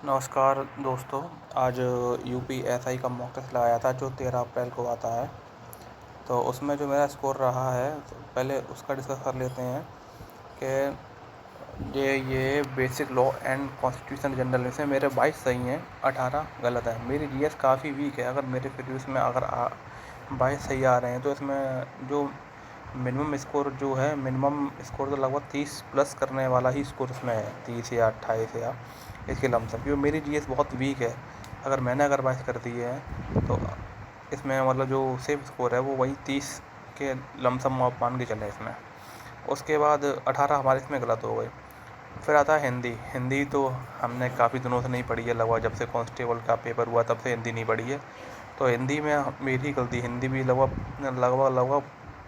नमस्कार दोस्तों। आज यूपी एसआई का मॉक टेस्ट लगाया था जो 13 अप्रैल को आता है। तो उसमें जो मेरा स्कोर रहा है तो पहले उसका डिस्कस कर लेते हैं कि ये basic law and constitution general में से मेरे 22 सही हैं, 18 गलत है। मेरी जीएस काफ़ी वीक है। अगर मेरे फिर में अगर 22 सही आ रहे हैं तो इसमें जो मिनिमम स्कोर जो है, मिनिमम स्कोर तो लगभग 30 प्लस करने वाला ही स्कोर उसमें है, 30 या 28 या इसके लमसम, क्योंकि मेरी जीएस बहुत वीक है। अगर 22 कर दिए हैं तो इसमें मतलब जो सेफ स्कोर है वो वही 30 के लमसम आप मान के चलें इसमें। उसके बाद 18 हमारे इसमें गलत हो गए। फिर आता है हिंदी। हिंदी तो हमने काफ़ी दिनों से नहीं पढ़ी है, लगभग जब से कांस्टेबल का पेपर हुआ तब से हिंदी नहीं पढ़ी है। तो हिंदी में मेरी गलती, हिंदी भी लगभग लगभग लगभग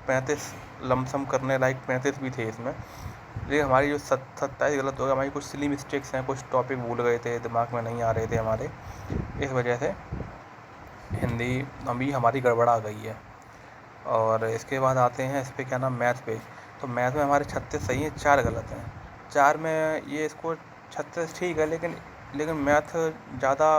35 लमसम करने लायक 35 भी थे इसमें। लेकिन हमारी जो 27 गलत हो गया। हमारी कुछ सिली मिस्टेक्स हैं, कुछ टॉपिक भूल गए थे, दिमाग में नहीं आ रहे थे हमारे, इस वजह से हिंदी अभी हमारी गड़बड़ा गई है। और इसके बाद आते हैं इस पर क्या नाम, मैथ पे। तो मैथ में हमारे 36 सही हैं, 4 गलत हैं। 4 में ये इसको 36 ठीक है, लेकिन मैथ ज़्यादा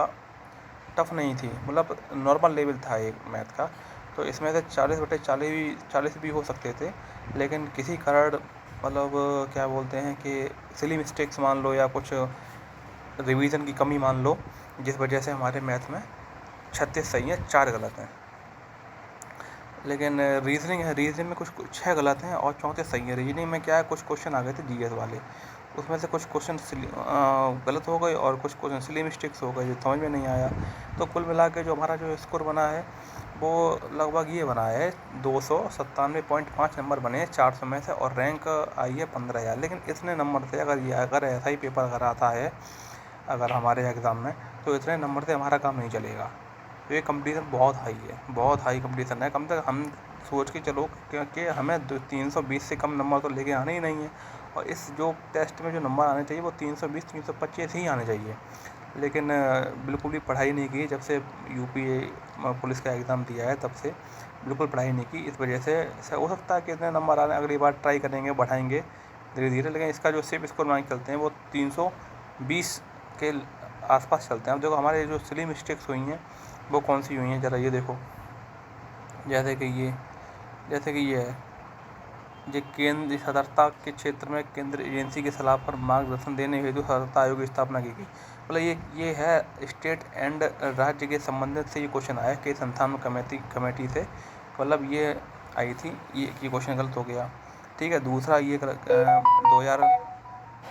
टफ नहीं थी, मतलब नॉर्मल लेवल था एक मैथ का। तो इसमें से 40/40 भी हो सकते थे, लेकिन किसी कारण मतलब क्या बोलते हैं कि सिली मिस्टेक्स मान लो या कुछ रिवीजन की कमी मान लो, जिस वजह से हमारे मैथ में 36 सही हैं, 4 गलत हैं। लेकिन रीजनिंग में कुछ 6 गलत हैं और 34 सही है। रीजनिंग में क्या है, कुछ क्वेश्चन आ गए थे जीएस वाले, उसमें से कुछ क्वेश्चन गलत हो गए और कुछ क्वेश्चन सिली मिस्टेक्स हो गए जो समझ में नहीं आया। तो कुल मिला के जो हमारा जो स्कोर बना है वो लगभग ये बना है, 297.5 नंबर बने हैं 400 में से, और रैंक आई है 15,000। लेकिन इतने नंबर से अगर ऐसा ही पेपर अगर आता है अगर हमारे एग्ज़ाम में, तो इतने नंबर से हमारा काम नहीं चलेगा। तो ये कंपटीशन बहुत हाई है, बहुत हाई कंपटीशन है। कम से कम हम सोच के चलो कि हमें 320 से कम नंबर तो लेके आने ही नहीं है। और इस जो टेस्ट में जो नंबर आने चाहिए वो 320 325 ही आने चाहिए। लेकिन बिल्कुल भी पढ़ाई नहीं की जब से यूपी पुलिस का एग्ज़ाम दिया है, तब से बिल्कुल पढ़ाई नहीं की। इस वजह से हो सकता है कि इतने नंबर आने, अगली बार ट्राई करेंगे, बढ़ाएंगे धीरे धीरे। लेकिन इसका जो सेफ स्कोर मान के चलते हैं वो 320 के आसपास चलते हैं। अब देखो हमारे जो सिली मिस्टेक्स हुई हैं वो कौन सी हुई हैं, ज़रा ये देखो। जैसे कि ये है, ये केंद्र सतर्कता के क्षेत्र में केंद्र एजेंसी की सलाह पर मार्गदर्शन देने हेतु सतर्कता आयोग की स्थापना की गई। मतलब ये है स्टेट एंड राज्य के संबंधित से ये क्वेश्चन आया कि संस्थान कमेटी से, मतलब ये आई थी। ये क्वेश्चन गलत हो गया, ठीक है। दूसरा ये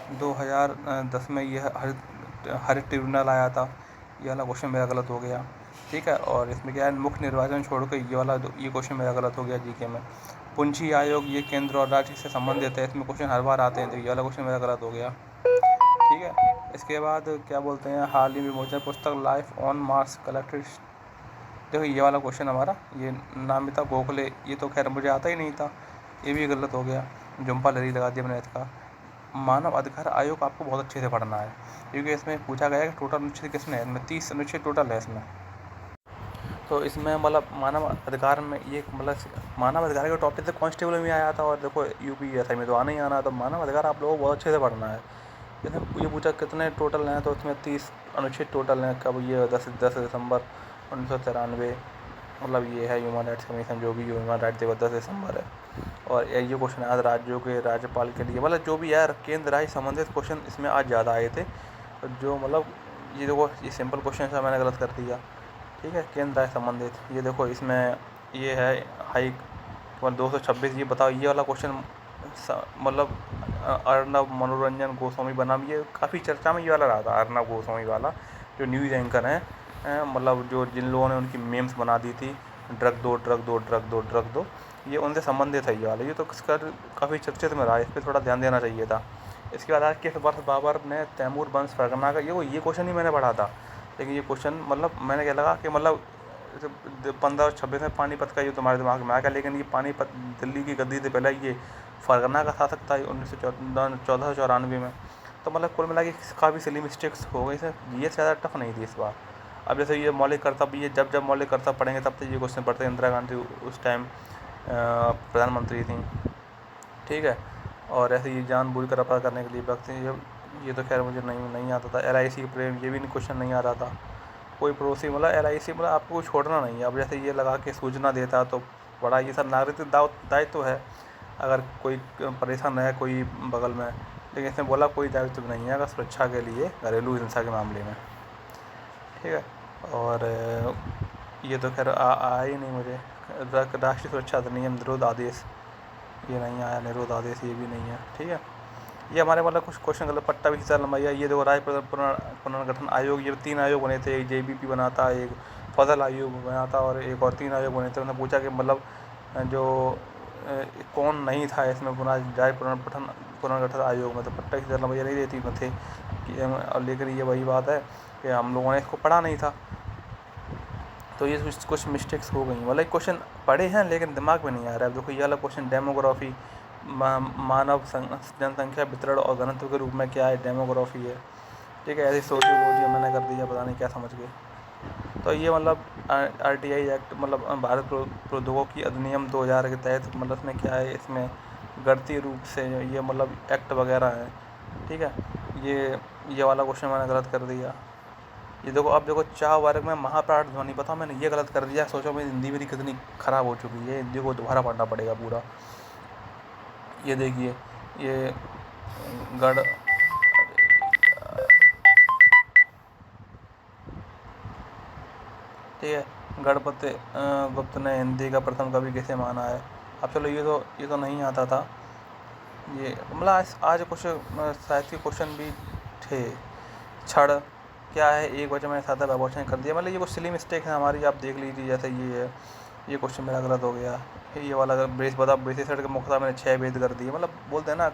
2010 में ये हरित ट्रिब्यूनल आया था, ये वाला क्वेश्चन मेरा गलत हो गया, ठीक है। और इसमें क्या है, मुख्य निर्वाचन छोड़ के ये क्वेश्चन मेरा गलत हो गया जीके में। पूंजी आयोग ये केंद्र और राज्य से संबंधित है, इसमें क्वेश्चन हर बार आते हैं, तो ये वाला क्वेश्चन मेरा गलत हो गया, ठीक है। इसके बाद क्या बोलते हैं, हाल ही में विमोचन पुस्तक लाइफ ऑन मार्स कलेक्टेड। देखो ये वाला क्वेश्चन हमारा, ये नामिता गोखले, ये तो खैर मुझे आता ही नहीं था, ये भी गलत हो गया। जुम्पा लहरी लगा दिया मैंने इसका। मानव अधिकार आयोग आपको बहुत अच्छे से पढ़ना है, क्योंकि इसमें पूछा गया है कि टोटल अनुच्छेद कितने हैं। इसमें 30 अनुच्छेद टोटल है इसमें। तो इसमें मतलब मानव अधिकार में ये मतलब मानव अधिकार के टॉपिक से कांस्टेबल में आया था, और देखो यूपीएसआई में तो आना ही आना है। तो मानव अधिकार आप लोगों को बहुत अच्छे से पढ़ना है। इसमें ये पूछा कितने टोटल हैं, तो इसमें 30 अनुच्छेद टोटल हैं। कब ये 10 दिसंबर 1993, मतलब ये है ह्यूमन राइट्स कमीशन, जो भी ह्यूमन राइट्स दिवस 10 दिसंबर है। और ये क्वेश्चन आज राज्यों के राज्यपाल के लिए, मतलब जो भी यार केंद्र राज्य संबंधित क्वेश्चन इसमें आज ज़्यादा आए थे। जो मतलब ये देखो, ये सिंपल क्वेश्चन था, मैंने गलत कर दिया, ठीक है। केंद्र राज्य संबंधित, ये देखो इसमें ये है हाई 226। ये बताओ, ये वाला क्वेश्चन मतलब अर्नब मनोरंजन गोस्वामी बनाम, ये काफ़ी चर्चा में ये वाला रहा था, अर्नब गोस्वामी वाला, जो न्यूज़ एंकर हैं, मतलब जो जिन लोगों ने उनकी मेम्स बना दी थी, ड्रग दो ड्रग दो ड्रग दो ड्रग दो, ये उनसे संबंधित है ये वाला। ये तो काफ़ी चर्चित में रहा, इस पर थोड़ा ध्यान देना चाहिए था। इसके बाद आज किस वर्ष बाबर ने तैमूर वंश फरगना का, ये क्वेश्चन ही मैंने पढ़ा था, लेकिन ये क्वेश्चन मतलब मैंने क्या लगा कि मतलब 15 और 26 में पानीपत का ये तुम्हारे दिमाग में आ गया, लेकिन ये पानीपत दिल्ली की गद्दी से पहले ये फरगना का शासक था 1494 में। तो मतलब कुल मिला के काफ़ी सिली मिस्टेक्स हो गई, ये ज़्यादा टफ नहीं थी इस बार। अब जैसे ये मौलिक कर्तव्य, ये जब मौलिक कर्तव्य पढ़ेंगे तब तो ये क्वेश्चन पढ़ते। इंदिरा गांधी उस टाइम प्रधानमंत्री थी, ठीक है। और ऐसे ये जानबूझकर अपराध करने के लिए व्यक्ति, ये तो खैर मुझे नहीं आता था। LIC प्रेम, ये भी क्वेश्चन नहीं आता था। कोई पड़ोसी मतलब LIC मतलब आपको छोड़ना नहीं है। अब जैसे ये लगा के सूचना देता तो बड़ा ये सब नागरिक दायित्व है, अगर कोई परेशान है कोई बगल में, लेकिन इसने बोला कोई दायित्व नहीं है अगर सुरक्षा के लिए घरेलू हिंसा के मामले में, ठीक है। और ये तो खैर आया ही नहीं मुझे। राष्ट्रीय सुरक्षा अधिनियम निरोध आदेश, ये नहीं आया। निरोध आदेश ये भी नहीं है, ठीक है। ये हमारे मतलब कुछ क्वेश्चन गलत। पट्टा भी हिस्सा लंबाई, ये देखो राज्य पुनर्गठन आयोग, ये 3 आयोग बने थे। एक JBP बना था, एक फसल आयोग बना था और एक और 3 आयोग बने थे। उन्होंने पूछा कि मतलब जो कौन नहीं था इसमें राज्य पुनर्गठन आयोग में, तो पट्टा हिस्सा लंबाई नहीं देती में थे कि, लेकिन ये वही बात है कि हम लोगों ने इसको पढ़ा नहीं था, तो ये कुछ मिस्टेक्स हो गई। मतलब क्वेश्चन पढ़े हैं लेकिन दिमाग में नहीं आ रहा है। देखो ये वाला क्वेश्चन डेमोग्राफी, मानव जनसंख्या वितरण और घनत्व के रूप में क्या है, डेमोग्राफी है, ठीक है। ऐसी सोशियोलॉजी मैंने कर दिया, पता नहीं क्या समझ गए। तो ये मतलब RTI एक्ट मतलब भारत प्रौद्योगिकी अधिनियम 2000 के तहत मतलब इसमें क्या है, इसमें गणितीय रूप से ये मतलब एक्ट वगैरह है, ठीक है। ये वाला क्वेश्चन मैंने गलत कर दिया। ये देखो, अब देखो चार वर्ग में महाप्राण ध्वनि, पता मैंने ये गलत कर दिया। सोचो मेरी हिंदी मेरी कितनी ख़राब हो चुकी है, हिंदी को दोबारा पढ़ना पड़ेगा पूरा। ये देखिए, ये गढ़, ठीक है, गणपति गुप्त ने हिंदी का प्रथम कवि किसे माना है। अब चलो ये तो नहीं आता था। ये मतलब आज कुछ साहित्य क्वेश्चन भी थे। क्षण क्या है, एक वजह मैंने सादा व्यवचन कर दिया। मतलब ये कुछ सिली मिस्टेक है हमारी, आप देख लीजिए। जैसे ये है, ये क्वेश्चन मेरा गलत हो गया। ये वाला ब्रेसेसट के मुख्यतः मैंने 6 भेद कर दिए। मतलब बोलते हैं ना,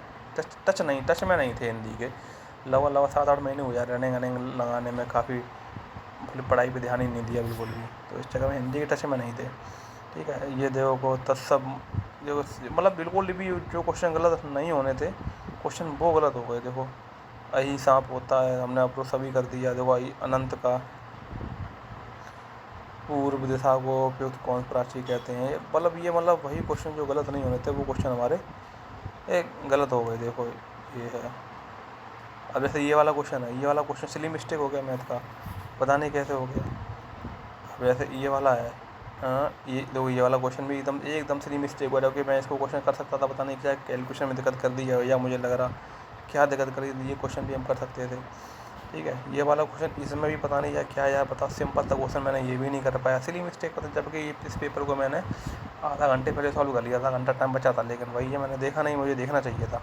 टच में नहीं थे हिंदी के। लवा 7-8 महीने हो जा रनिंग लगाने में, काफ़ी पढ़ाई पे ध्यान ही नहीं दिया बिल्कुल भी, तो इस जगह में हिंदी के टच में नहीं थे, ठीक है। ये देखो को तत्सम, जो मतलब बिल्कुल भी जो क्वेश्चन गलत नहीं होने थे, क्वेश्चन वो गलत हो गए। देखो अही सांप होता है, हमने अब तो सभी कर दिया। देखो अनंत का पूर्व दिशा को उपयुक्त कौन प्राची कहते हैं। मतलब ये मतलब वही क्वेश्चन जो गलत नहीं होने थे, वो क्वेश्चन हमारे गलत हो गए। देखो ये है। अब जैसे ये वाला क्वेश्चन है, ये वाला क्वेश्चन सिली मिस्टेक हो गया मैथ का, पता नहीं कैसे हो गया। अब जैसे ये वाला है, ये देखो ये वाला क्वेश्चन भी एकदम सिली मिस्टेक हुआ, जबकि मैं इसको क्वेश्चन कर सकता था। पता नहीं क्या कैलकुलेशन में दिक्कत कर दी है, या मुझे लग रहा क्या दिक्कत कर दी। ये क्वेश्चन भी हम कर सकते थे, ठीक है। ये वाला क्वेश्चन इसमें भी पता नहीं क्या यार, पता सिंपल था क्वेश्चन, मैंने ये भी नहीं कर पाया, सिली मिस्टेक पता। जबकि इस पेपर को मैंने आधा घंटे पहले सॉल्व कर लिया था, घंटा टाइम बचा था, लेकिन वही है मैंने देखा नहीं, मुझे देखना चाहिए था।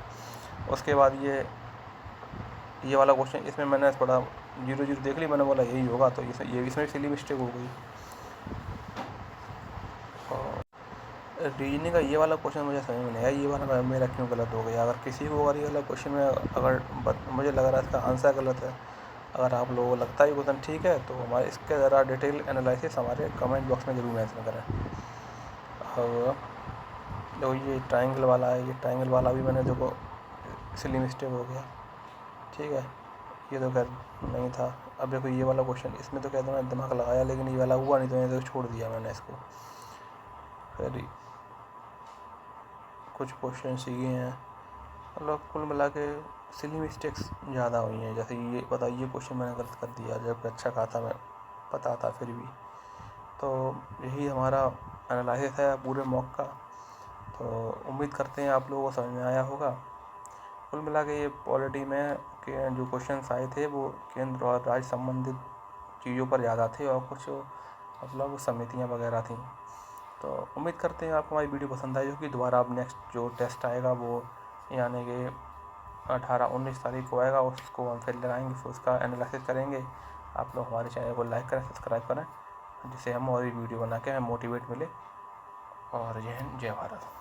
उसके बाद ये वाला क्वेश्चन, इसमें मैंने थोड़ा 0-0 देख ली, मैंने बोला यही होगा, तो ये इसमें भी सिली मिस्टेक हो गई। और रीजनिंग का ये वाला क्वेश्चन मुझे समझ में नहीं आया, ये वाला मेरा क्यों गलत हो गया। अगर किसी को अगर ये वाला क्वेश्चन में अगर मुझे लग रहा है इसका आंसर गलत है, अगर आप लोगों को लगता है क्वेश्चन ठीक है, तो हमारे इसके ज़रा डिटेल एनालिसिस हमारे कमेंट बॉक्स में ज़रूर मेंशन करें। और देखो ये ट्रायंगल वाला है, ये ट्रायंगल वाला भी मैंने देखो सिली मिस्टेक हो गया, ठीक है। ये तो खैर नहीं था। अब देखो ये वाला क्वेश्चन, इसमें तो कहते मैंने दिमाग लगाया, लेकिन ये वाला हुआ नहीं, तो मैंने तो छोड़ दिया मैंने इसको। फिर कुछ क्वेश्चन सीखे हैं, मतलब कुल मिला के सिली मिस्टेक्स ज़्यादा हुई हैं। जैसे ये बताइए, ये क्वेश्चन मैंने गलत कर दिया, जबकि अच्छा कहा था मैं, पता था फिर भी। तो यही हमारा एनालिसिस है पूरे मॉक का। तो उम्मीद करते हैं आप लोगों को समझ में आया होगा। कुल मिला के ये पॉलिटी में के जो क्वेश्चन आए थे, वो केंद्र और राज्य संबंधित चीज़ों पर ज़्यादा थे, और कुछ मतलब समितियाँ वगैरह थी। तो उम्मीद करते हैं आपको हमारी वीडियो पसंद आई होगी। दोबारा अब नेक्स्ट जो टेस्ट आएगा वो यानी कि 18-19 तारीख को आएगा, उसको हम फिर लगाएंगे, फिर उसका एनालिसिस करेंगे। आप लोग हमारे चैनल को लाइक करें, सब्सक्राइब करें, जिससे हम और भी वीडियो बना के हमें मोटिवेट मिले। और जय हिंद, जय भारत।